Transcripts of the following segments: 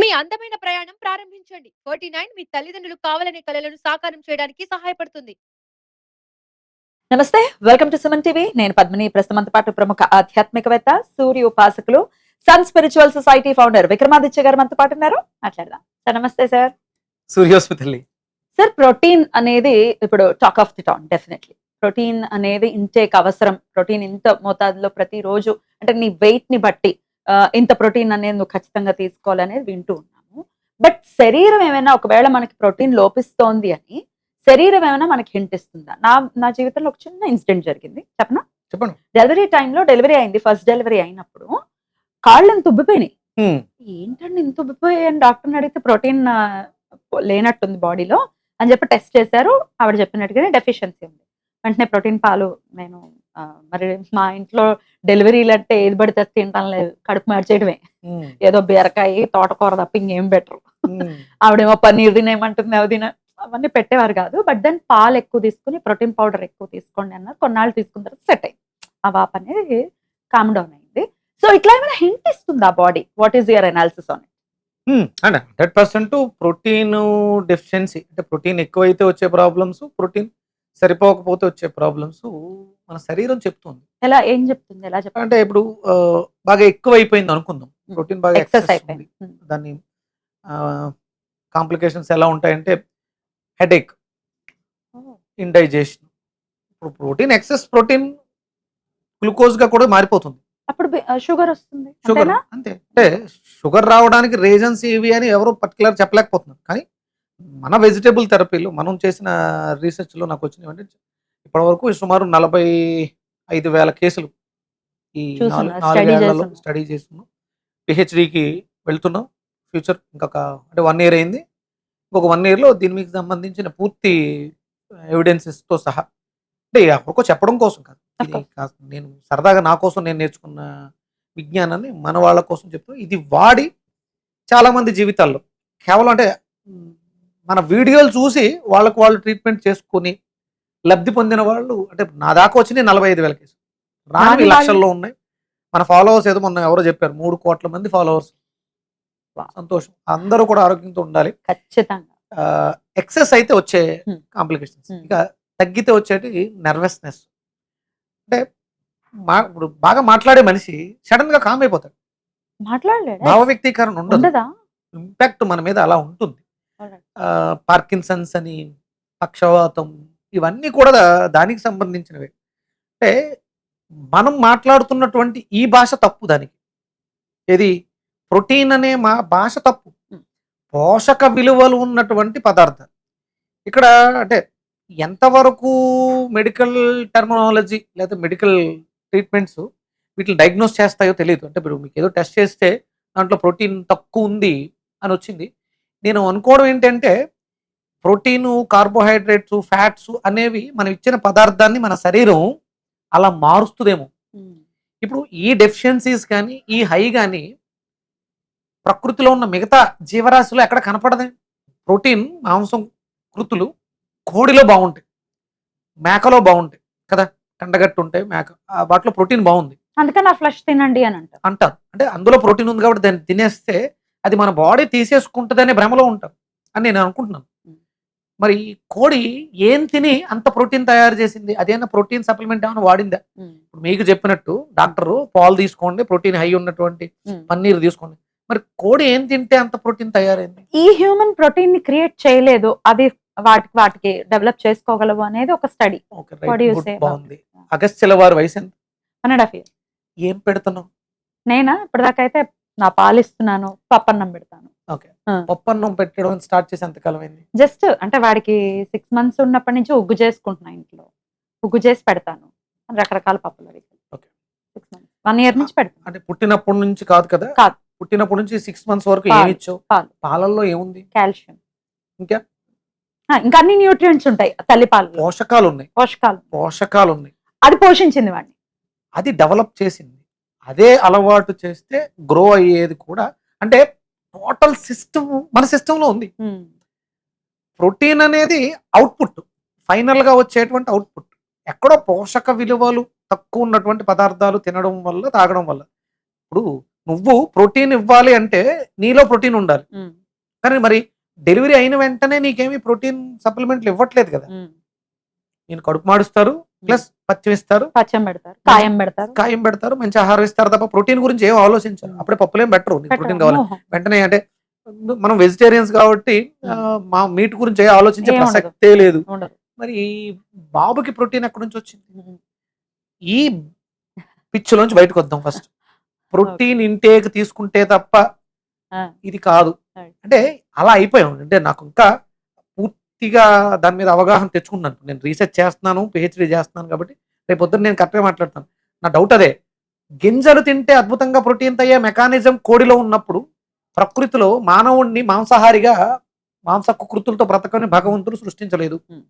మీ అందమైన ప్రయాణం ప్రారంభించండి. 49 మీ తల్లిదండ్రులు కావాలనే కలలను సాకారం చేయడానికి సహాయపడుతుంది. నమస్తే. Welcome to Suman TV. నేను పద్మిని. ప్రస్తుతం పాటు ప్రముఖ ఆధ్యాత్మికవేత్త, సూర్య ఉపాసకులు, sun spiritual society founder Vikramaditya గారు మనతో పాటు ఉన్నారు. మాట్లాడదాం. సార్ నమస్తే సార్. సూర్యోస్మితల్లి. సార్ ప్రోటీన్ అనేది ఇప్పుడు talk of the town definitely. Protein అనేది ఇంటేక్ అవసరం. ప్రోటీన్ ఇంత మోతాదులో ప్రతిరోజు అంటే నీ వెయిట్ ని బట్టి ఇంత ప్రోటీన్ అనేది నువ్వు ఖచ్చితంగా తీసుకోవాలనేది వింటూ ఉన్నాము. బట్ శరీరం ఏమైనా ఒకవేళ మనకి ప్రోటీన్ లోపిస్తోంది అని శరీరం ఏమైనా మనకి హింట్ ఇస్తుందా? నా జీవితంలో ఒక చిన్న ఇన్సిడెంట్ జరిగింది. చెప్పనా? చెప్పండి. డెలివరీ టైంలో డెలివరీ అయింది. ఫస్ట్ డెలివరీ అయినప్పుడు కాళ్ళు ఇంత ఉబ్బిపోయినాయి. ఏంటండి ఇంత ఉబ్బిపోయాయి అని డాక్టర్ని అడిగితే ప్రోటీన్ లేనట్టుంది బాడీలో అని చెప్పి టెస్ట్ చేశారు. ఆవిడ చెప్పినట్టుగానే డెఫిషియన్సీ ఉంది. వెంటనే ప్రోటీన్ పాలు నేను మరి మా ఇంట్లో డెలివరీలు అంటే ఏది పడితే అది తినటం లేదు. కడుపు మార్చేయడమే. ఏదో బీరకాయ, తోటకూర తప్ప ఇంకేం బెటరు. ఆవిడేమో పన్నీర్ తినేయమంటుంది, అవి అవన్నీ పెట్టేవారు కాదు. బట్ దెన్ పాలు ఎక్కువ తీసుకుని ప్రోటీన్ పౌడర్ ఎక్కువ తీసుకోండి అన్నారు. కొన్నాళ్ళు తీసుకున్న తర్వాత సెట్ అయింది. ఆ వాప్ అనేది కామ్ డౌన్ అయింది. సో ఇట్లా ఏమైనా హింట్ ఇస్తుంది ఆ body? What is your analysis on it? అంటే 100% ప్రోటీన్ డెఫిషియన్సీ అంటే ప్రోటీన్ ఎక్కువైతే వచ్చే ప్రాబ్లమ్స్, ప్రోటీన్ సరిపోకపోతే వచ్చే ప్రాబ్లమ్స్ మన శరీరం చెప్తుంది. ఎలా ఏం చెప్తుంది? ఎలా చెప్తుంది? అంటే ఇప్పుడు బాగా ఎక్కువైపోయింది అనుకుందాం. ప్రోటీన్ బాగా ఎక్సెస్ ఎక్సెస్ అయిపోయింది. ఉంది. దాన్ని కాంప్లికేషన్స్ ఎలా ఉంటాయంటే హెడేక్, ఇండైజెషన్. ఇప్పుడు ప్రోటీన్ ఎక్సెస్ ప్రోటీన్ గ్లూకోజ్ గా కూడా మారిపోతుంది. అప్పుడు షుగర్ వస్తుంది. షుగర్ అంతేనా? అంతే. అంటే షుగర్ రావడానికి రీజన్స్ ఏవి అని ఎవరు పర్టికులర్ చెప్పలేకపోతున్నారు. కానీ మన వెజిటేబుల్ థెరపీలో మనం చేసిన రీసెర్చ్లో నాకు వచ్చినవి అంటే ఇప్పటివరకు సుమారు 45,000 కేసులు ఈ చూస్తున్నా, స్టడీ నాలుగేళ్లలో చేస్తున్నా. స్టడీ చేస్తున్నాం. పిహెచ్డికి వెళ్తున్నాం. ఫ్యూచర్ ఇంకొక అంటే 1 ఇయర్ అయింది. ఇంకొక 1 ఇయర్లో దీని మీకు సంబంధించిన పూర్తి ఎవిడెన్సెస్తో సహా అంటే ఎవరికో చెప్పడం కోసం కాదు. Of course. నేను సరదాగా నా కోసం నేను నేర్చుకున్న విజ్ఞానాన్ని మన వాళ్ళ కోసం చెప్తున్నాను. ఇది వాడి చాలా మంది జీవితాల్లో కేవలం అంటే మన వీడియోలు చూసి వాళ్ళకు వాళ్ళు ట్రీట్మెంట్ చేసుకుని లబ్ధి పొందిన వాళ్ళు అంటే నా దాకా వచ్చినాయి 45,000 కేసులు. రాని రాని లక్షల్లో ఉన్నాయి. మన ఫాలోవర్స్ ఏదో మొన్న ఎవరో చెప్పారు 3 కోట్ల మంది ఫాలోవర్స్. Wow. సంతోషం. అందరూ కూడా ఆరోగ్యంతో ఉండాలి. ఖచ్చితంగా. ఎక్సెస్ అయితే వచ్చే Hmm. Complications, Hmm. ఇక తగ్గితే వచ్చేటి నర్వస్నెస్. అంటే ఇప్పుడు బాగా మాట్లాడే మనిషి సడన్ గా కామ్ అయిపోతాడు. మాట్లాడలేడా? భావ వ్యక్తీకరణ ఉండదు. ఉండదా? ఇంపాక్ట్ మన మీద అలా ఉంటుంది. Alright. పార్కిన్సన్స్ అని, పక్షవాతం, ఇవన్నీ కూడా దానికి సంబంధించినవి. అంటే మనం మాట్లాడుతున్నటువంటి ఈ భాష తప్పు. దానికి ఏది ప్రోటీన్ అనే మా భాష తప్పు. పోషక విలువలు ఉన్నటువంటి పదార్థాలు ఇక్కడ అంటే ఎంతవరకు మెడికల్ టెర్మినాలజీ లేదా మెడికల్ ట్రీట్మెంట్స్ వీటిని డయాగ్నోస్ చేస్తాయో తెలియదు. అంటే ఇప్పుడు మీకు ఏదో టెస్ట్ చేస్తే దాంట్లో ప్రోటీన్ తక్కువ ఉంది అని వచ్చింది. నేను అనుకోవడం ఏంటంటే ప్రోటీను, కార్బోహైడ్రేట్స్, ఫ్యాట్స్ అనేవి మనం ఇచ్చిన పదార్థాన్ని మన శరీరం అలా మారుస్తుందేమో. ఇప్పుడు ఈ డెఫిషియన్సీస్ కానీ ఈ హై కానీ ప్రకృతిలో ఉన్న మిగతా జీవరాశిలో ఎక్కడ కనపడదు. ప్రోటీన్ మాంసం కృతులు కోడిలో బాగుంటాయి, మేకలో బాగుంటాయి కదా, కండగట్టు ఉంటాయి మేక, వాటిలో ప్రోటీన్ బాగుంది అందుకని ఆ ఫ్లష్ తినండి అని అంటారు. అంటే అందులో ప్రోటీన్ ఉంది కాబట్టి దాన్ని తినేస్తే అది మన బాడీ తీసేసుకుంటుందనే భ్రమలో ఉంటారు అని నేను అనుకుంటున్నాను. మరి కోడి ఏం తిని అంత ప్రోటీన్ తయారు చేసింది? అదేనా ప్రోటీన్ సప్లిమెంట్ ఏమైనా వాడిందా? ఇప్పుడు మీకు చెప్పినట్టు డాక్టర్ పాలు తీసుకోండి, ప్రోటీన్ హై ఉన్నటువంటి పన్నీర్ తీసుకోండి. మరి కోడి ఏం తింటే అంత ప్రోటీన్ తయారైంది? ఈ హ్యూమన్ ప్రోటీన్ ని క్రియేట్ చేయలేదు, అది వాటికి డెవలప్ చేసుకోగలవు అనేది ఒక స్టడీ. బాగుంది. అగస్త్యుల వారి వయసు ఎంత? 1.5 years. ఏం పెడుతున్నావు? నేనా ఇప్పటిదాకా అయితే నా పాలు ఇస్తున్నాను, పప్పన్నం పెడతాను. ఓకే, పప్పన్నం పెట్టడం స్టార్ట్ చేసి ఎంతకాలం అయింది? జస్ట్ అంటే వాడికి 6 months ఉన్నప్పటి నుంచి ఉగ్గు చేసుకుంటున్నా ఇంట్లో. ఉగ్గు చేసి పెడతాను రకరకాల పప్పులు. అవి 6 months 1 year నుంచి పెడతాను. అంటే పుట్టినప్పటి నుంచి కాదు కదా? కాదు. పుట్టినప్పటి నుంచి 6 months వరకు పాలు, ఏమి ఇచ్చావు? పాలల్లో ఏముంది? కాల్షియం, ఇంకా ఇంకా అన్ని న్యూట్రియంట్స్ ఉంటాయి తల్లి పాలు. పోషకాలు ఉన్నాయి. పోషకాలు ఉన్నాయి. అది పోషించింది వాడిని, అది డెవలప్ చేసింది. అదే అలవాటు చేస్తే గ్రో అయ్యేది కూడా. అంటే టోటల్ సిస్టమ్ మన సిస్టంలో ఉంది. ప్రోటీన్ అనేది అవుట్పుట్, ఫైనల్ గా వచ్చేటువంటి అవుట్పుట్. ఎక్కడో పోషక విలువలు తక్కువ ఉన్నటువంటి పదార్థాలు తినడం వల్ల, తాగడం వల్ల. ఇప్పుడు నువ్వు ప్రోటీన్ ఇవ్వాలి అంటే నీలో ప్రోటీన్ ఉండాలి. ఉమ్, కానీ మరి డెలివరీ అయిన వెంటనే నీకేమి ప్రోటీన్ సప్లిమెంట్లు ఇవ్వట్లేదు కదా. ఉమ్. నేను కడుపు మాడుస్తారు, ప్లస్ పచ్చం ఇస్తారు, పచ్చం పెడతారు, కాయం పెడతారు, కాయం పెడతారు, మంచి ఆహారం ఇస్తారు తప్ప ప్రోటీన్ గురించి ఏం ఆలోచించారు. అప్పుడే పప్పులేం బెటర్ నీకు ప్రోటీన్ కావాలి వెంటనే. అంటే మనం వెజిటేరియన్స్ కాబట్టి మా మీట్ గురించి ఏ ఆలోచించే ఏం ఉండదు. ప్రసక్తే లేదు. ఉండదు. మరి ఈ బాబుకి ప్రోటీన్ ఎక్కడి నుంచి వచ్చింది? ఈ పిచ్చులోంచి బయటకు వద్దాం ఫస్ట్. ప్రోటీన్ ఇంటేక్ తీసుకుంటే తప్ప ఆ, ఇది కాదు Right. అంటే అలా అయిపోయాం. అంటే నాకు ఇంకా పూర్తిగా దాని మీద అవగాహన తెచ్చుకున్నాను. నేను రీసెర్చ్ చేస్తున్నాను, పిహెచ్డి చేస్తున్నాను కాబట్టి రేపు పొద్దున్న నేను కరెక్ట్గా మాట్లాడతాను. నా డౌట్ అదే, గింజలు తింటే అద్భుతంగా ప్రోటీన్ అయ్యే మెకానిజం కోడిలో ఉన్నప్పుడు ప్రకృతిలో మానవుణ్ణి మాంసాహారిగా మాంసకృతులతో బ్రతకని భగవంతుడు సృష్టించలేదు. Hmm.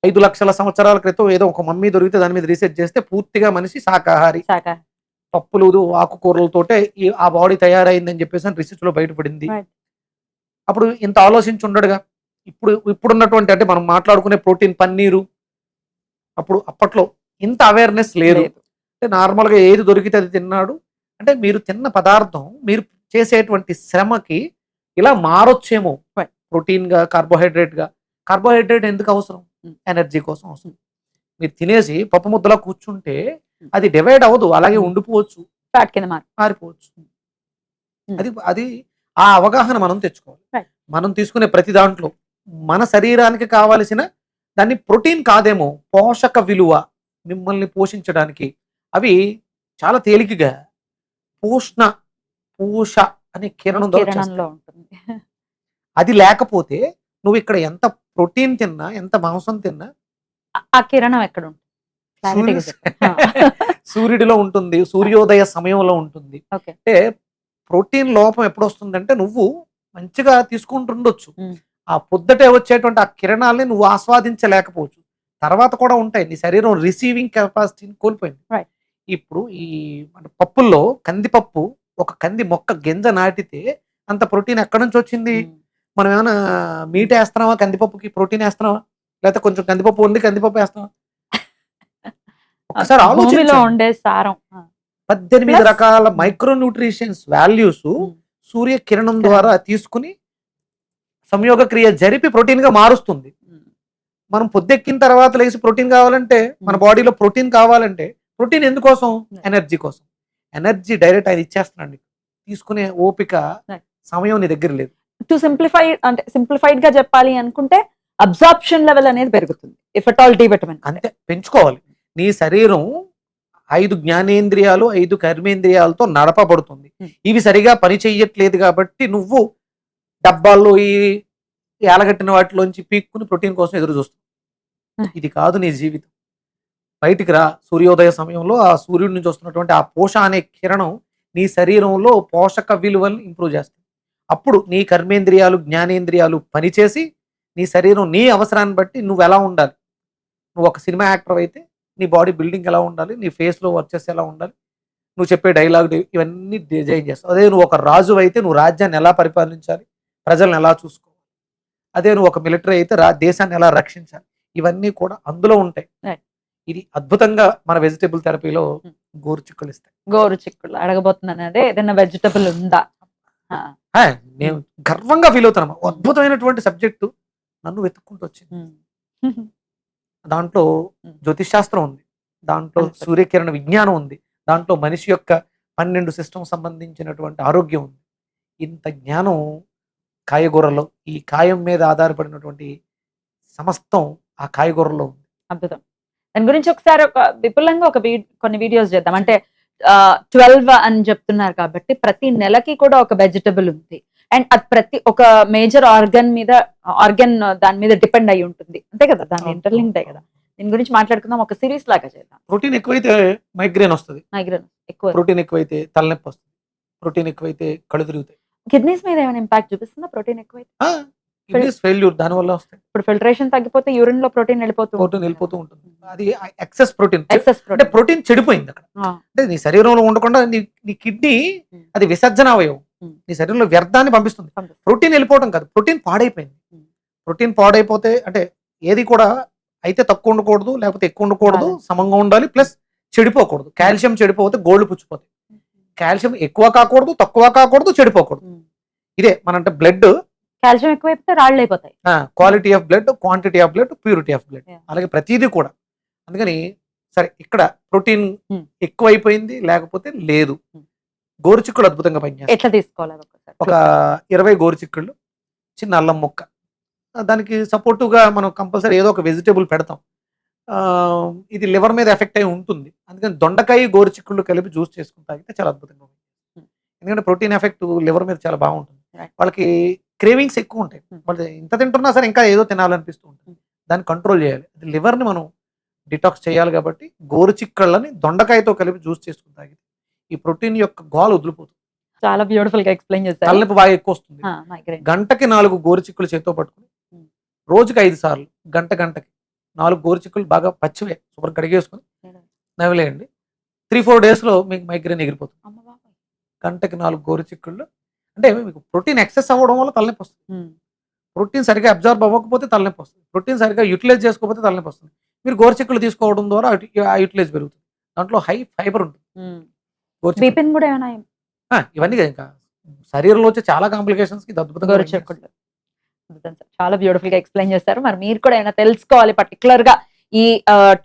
5 లక్షల సంవత్సరాల క్రితం ఏదో ఒక మమ్మీ దొరికితే దాని మీద రీసెర్చ్ చేస్తే పూర్తిగా మనిషి శాకాహారి, శాఖ. పప్పులు ఆకుకూరలతోటే ఆ బాడీ తయారైందని చెప్పేసి రీసెర్చ్ లో బయటపడింది. Right. అప్పుడు ఇంత ఆలోచించి ఉండడుగా. ఇప్పుడున్నటువంటి అంటే మనం మాట్లాడుకునే ప్రోటీన్ పన్నీరు అప్పట్లో ఇంత అవేర్నెస్ లేదు. లేదు. అంటే నార్మల్ గా ఏది దొరికితే అది తిన్నాడు. అంటే మీరు తిన్న పదార్థం మీరు చేసేటువంటి శ్రమకి ఇలా మారొచ్చేమో. Right. ప్రోటీన్ గా కార్బోహైడ్రేట్ ఎందుకు అవసరం? ఎనర్జీ కోసం అవసరం. మీరు తినేసి పప్పు ముద్దలా కూర్చుంటే అది డివైడ్ అవ్వదు, అలాగే ఉండిపోవచ్చు, ఫ్యాట్ కింద మారిపోవచ్చు. Hmm. అది ఆ అవగాహన మనం తెచ్చుకోవాలి. Right. మనం తీసుకునే ప్రతి దాంట్లో మన శరీరానికి కావలసిన దాన్ని ప్రోటీన్ కాదేమో, పోషక విలువ మిమ్మల్ని పోషించడానికి అవి చాలా తేలికగా పోష అనే కిరణం ద్వారా కిరణంలో వచ్చేస్తాయి. ఉంటుంది. అది లేకపోతే నువ్వు ఇక్కడ ఎంత ప్రోటీన్ తిన్నా, ఎంత మాంసం తిన్నా ఆ కిరణం ఎక్కడ ఉంటుంది? Clarity గా చెప్పండి. సూర్యుడిలో ఉంటుంది, సూర్యోదయ సమయంలో ఉంటుంది. ఓకే. అంటే ప్రోటీన్ లోపం ఎప్పుడు వస్తుందంటే నువ్వు మంచిగా తీసుకుంటుండొచ్చు, ఆ పొద్దుటే వచ్చేటువంటి ఆ కిరణాలని నువ్వు ఆస్వాదించలేకపోవచ్చు. తర్వాత కూడా ఉంటాయి, నీ శరీరం రిసీవింగ్ కెపాసిటీని కోల్పోయింది. Right. ఇప్పుడు ఈ మన పప్పుల్లో కందిపప్పు, ఒక కంది మొక్క గింజ నాటితే అంత ప్రోటీన్ ఎక్కడి నుంచి వచ్చింది? మనం ఏమైనా మీట్ వేస్తున్నావా కందిపప్పుకి? ప్రోటీన్ వేస్తున్నావా? లేకపోతే కొంచెం కందిపప్పు వండి కందిపప్పు వేస్తున్నావా? ఒకసారి భూమిలో ఆలోచించండి. ఉండే సారం. 18 Plus- రకాల మైక్రో న్యూట్రిషన్స్ వాల్యూస్ సూర్య కిరణం ద్వారా తీసుకుని సంయోగ క్రియ జరిపి ప్రోటీన్ గా మారుస్తుంది. మనం పొద్దెక్కిన తర్వాత లేచి ప్రోటీన్ కావాలంటే, మన బాడీలో ప్రోటీన్ కావాలంటే ప్రోటీన్ ఎందుకోసం? ఎనర్జీ కోసం. ఎనర్జీ డైరెక్ట్ ఆయన ఇచ్చేస్తున్నాడు నీకు. తీసుకునే ఓపిక, సమయం నీ దగ్గర లేదు. టు సింప్లిఫైడ్ గా చెప్పాలి అనుకుంటే అబ్జార్ప్షన్ లెవెల్ అనేది పెరుగుతుంది. If at all D vitamin అంతే పెంచుకోవాలి. నీ శరీరం 5 జ్ఞానేంద్రియాలు 5 కర్మేంద్రియాలతో నడపబడుతుంది. ఇవి సరిగా పని చెయ్యట్లేదు కాబట్టి నువ్వు డబ్బాల్లో ఈ ఏలగట్టిన వాటిలోంచి పీక్కుని ప్రోటీన్ కోసం ఎదురు చూస్తావు. ఇది కాదు నీ జీవితం. బయటికి రా. సూర్యోదయ సమయంలో ఆ సూర్యుడి నుంచి వస్తున్నటువంటి ఆ పోష అనే కిరణం నీ శరీరంలో పోషక విలువలను ఇంప్రూవ్ చేస్తుంది. అప్పుడు నీ కర్మేంద్రియాలు జ్ఞానేంద్రియాలు పనిచేసి నీ శరీరం నీ అవసరాన్ని బట్టి నువ్వు ఎలా ఉండాలి. నువ్వు ఒక సినిమా యాక్టర్ అయితే నీ బాడీ బిల్డింగ్ ఎలా ఉండాలి, నీ ఫేస్లో వర్చెస్ ఎలా ఉండాలి, నువ్వు చెప్పే డైలాగ్ ఇవన్నీ డిజైన్ చేస్తావు. అదే నువ్వు ఒక రాజు అయితే నువ్వు రాజ్యాన్ని ఎలా పరిపాలించాలి, ప్రజలను ఎలా చూసుకోవాలి. అదే నువ్వు ఒక మిలిటరీ అయితే దేశాన్ని ఎలా రక్షించాలి, ఇవన్నీ కూడా అందులో ఉంటాయి. ఇది అద్భుతంగా మన వెజిటబుల్ థెరపీలో గోరుచిక్కులు ఇస్తాయి. గోరుచిక్కులు అడగబోతున్నాను. అదే ఏదైనా వెజిటబుల్ ఉందా? నేను గర్వంగా ఫీల్ అవుతాను. అద్భుతమైనటువంటి సబ్జెక్టు నన్ను వెతుక్కుంటూ వచ్చింది. దాంట్లో జ్యోతిష్ శాస్త్రం ఉంది, దాంట్లో సూర్యకిరణ విజ్ఞానం ఉంది, దాంట్లో మనిషి యొక్క 12 సిస్టమ్ సంబంధించినటువంటి ఆరోగ్యం ఉంది. ఇంత జ్ఞానం కాయగూరలో, ఈ కాయం మీద ఆధారపడినటువంటి సమస్తం ఆ కాయగూరలో ఉంది. అద్భుతం. దాని గురించి ఒకసారి ఒక విపులంగా కొన్ని వీడియోస్ చేద్దాం. అంటే 12 అని చెప్తున్నారు కాబట్టి ప్రతి నెలకి కూడా ఒక వెజిటబుల్ ఉంది. అండ్ అది ప్రతి ఒక మేజర్ ఆర్గన్ దాని మీద డిపెండ్ అయి ఉంటుంది, అంతే కదా? దాని ఇంటర్లింక్డ్ కదా. దీని గురించి మాట్లాడుకుందాం, ఒక సిరీస్ లాగా చేద్దాం. ప్రోటీన్ ఎక్కువైతే మైగ్రేన్ వస్తుంది, మైగ్రేన్ ఎక్కువ. ప్రోటీన్ ఎక్కువైతే తలనొప్పి వస్తుంది, ప్రోటీన్ ఎక్కువైతే కళ్ళు తిరుగుతాయి. కిడ్నీస్ మీద ఏమైనా ఇంపాక్ట్ చూపిస్తుందా ప్రోటీన్ ఎక్కువైతే? కిడ్నీస్ ఫెయిల్యూర్ దాని వల్ల వస్తాయి. ఇప్పుడు ఫిల్టరేషన్ తగ్గిపోతే యూరిన్ లో ప్రోటీన్ వెళ్ళిపోతూ ఉంటుంది. అది ఎక్సెస్ ప్రోటీన్. ఎక్సెస్ అంటే ప్రోటీన్ చెడిపోయింది అక్కడ. అంటే నీ శరీరంలో ఉండకుండా నీ కిడ్నీ అది విసర్జన అవయవం, నీ శరీరంలో వ్యర్థాన్ని పంపిస్తుంది. ప్రోటీన్ వెళ్ళిపోవడం కాదు, ప్రోటీన్ పాడైపోయింది. ప్రోటీన్ పాడైపోతే అంటే ఏది కూడా అయితే తక్కువ ఉండకూడదు, లేకపోతే ఎక్కువ ఉండకూడదు, సమంగా ఉండాలి, ప్లస్ చెడిపోకూడదు. కాల్షియం చెడిపోతే గోళ్ళు పుచ్చిపోతాయి. కాల్షియం ఎక్కువ కాకూడదు, తక్కువ కాకూడదు, చెడిపోకూడదు. ఇదే మనంటే బ్లడ్ కాల్షియం ఎక్కువైపోతే రాళ్ళు అయిపోతాయి. Quality of blood, quantity of blood, purity of blood, Yeah. అలాగే ప్రతిదీ కూడా. అందుకని సరే ఇక్కడ ప్రోటీన్ ఎక్కువైపోయింది లేకపోతే లేదు. గోరుచిక్కుడు అద్భుతంగా పనిచేస్తాయి. ఎట్లా తీసుకోవాలి అది ఒకసారి? ఒక 20 గోరుచిక్కుళ్ళు, చిన్న అల్లం ముక్క, దానికి సపోర్టుగా మనం కంపల్సరీ ఏదో ఒక వెజిటేబుల్ పెడతాం. ఇది లివర్ మీద ఎఫెక్ట్ అయి ఉంటుంది. అందుకని దొండకాయ గోరుచిక్కుళ్ళు కలిపి జ్యూస్ చేసుకుని తాగితే చాలా అద్భుతంగా ఉంటుంది. ఎందుకంటే ప్రోటీన్ ఎఫెక్ట్ లివర్ మీద చాలా బాగుంటుంది. Right. వాళ్ళకి క్రేవింగ్స్ ఎక్కువ ఉంటాయి. వాళ్ళు ఇంత తింటున్నా సరే ఇంకా ఏదో తినాలనిపిస్తూ ఉంటుంది. దాన్ని కంట్రోల్ చేయాలి. అది లివర్ని మనం డిటాక్స్ చేయాలి కాబట్టి గోరుచిక్కళ్ళని దొండకాయతో కలిపి జ్యూస్ చేసుకుని తాగితే ఈ ప్రోటీన్ యొక్క గోల వదిలిపోతుంది. చాలా బ్యూటిఫుల్ గా ఎక్స్ప్లెయిన్ చేశారు. తలనొప్పి బాగా ఎక్కువ వస్తుంది. మైగ్రేన్ గంటకి 4 గోరుచిక్కులు చేతితో పట్టుకుని రోజుకి 5 సార్లు గంటకి 4 గోరుచిక్కులు బాగా పచ్చివే శుభ్రం కడిగేసుకుని నవ్వులేయండి. 3-4 డేస్లో మీకు మైగ్రేన్ ఎగిరిపోతుంది. గంటకి 4 గోరుచిక్కుళ్ళు. అంటే మీకు ప్రోటీన్ ఎక్సెస్ అవ్వడం వల్ల తలనొప్పి వస్తుంది. ప్రోటీన్ సరిగా అబ్జార్బ్ అవ్వకపోతే తలనొప్పి వస్తుంది. ప్రోటీన్ సరిగా యూటిలైజ్ చేసుకోకపోతే తలనొప్పి వస్తుంది. మీరు గోరుచిక్కులు తీసుకోవడం ద్వారా ఆ యూటిలైజ్ పెరుగుతుంది. దాంట్లో హై ఫైబర్ ఉంటుంది. బీపీని కూడా ఏమైనా ఇవన్నీ ఇంకా శరీరంలో వచ్చే చాలా కాంప్లికేషన్స్ కి అద్భుతంగా గోరుచిక్కుళ్ళు. చాలా బ్యూటిఫుల్ గా ఎక్స్ప్లెయిన్ చేస్తారు. మరి మీరు కూడా ఏమైనా తెలుసుకోవాలి పర్టికులర్ గా ఈ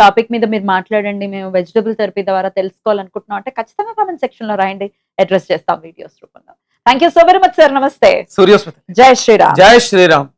టాపిక్ మీద మీరు మాట్లాడండి, మేము వెజిటబుల్ థెరపీ ద్వారా తెలుసుకోవాలనుకుంటున్నాం అంటే ఖచ్చితంగా కామెంట్ సెక్షన్ లో రాయండి, అడ్రస్ చేస్తాం వీడియోస్ రూపంలో. Thank you so very much sir. నమస్తే. సూర్యోస్మిత. జై శ్రీరామ్. జై శ్రీరామ్.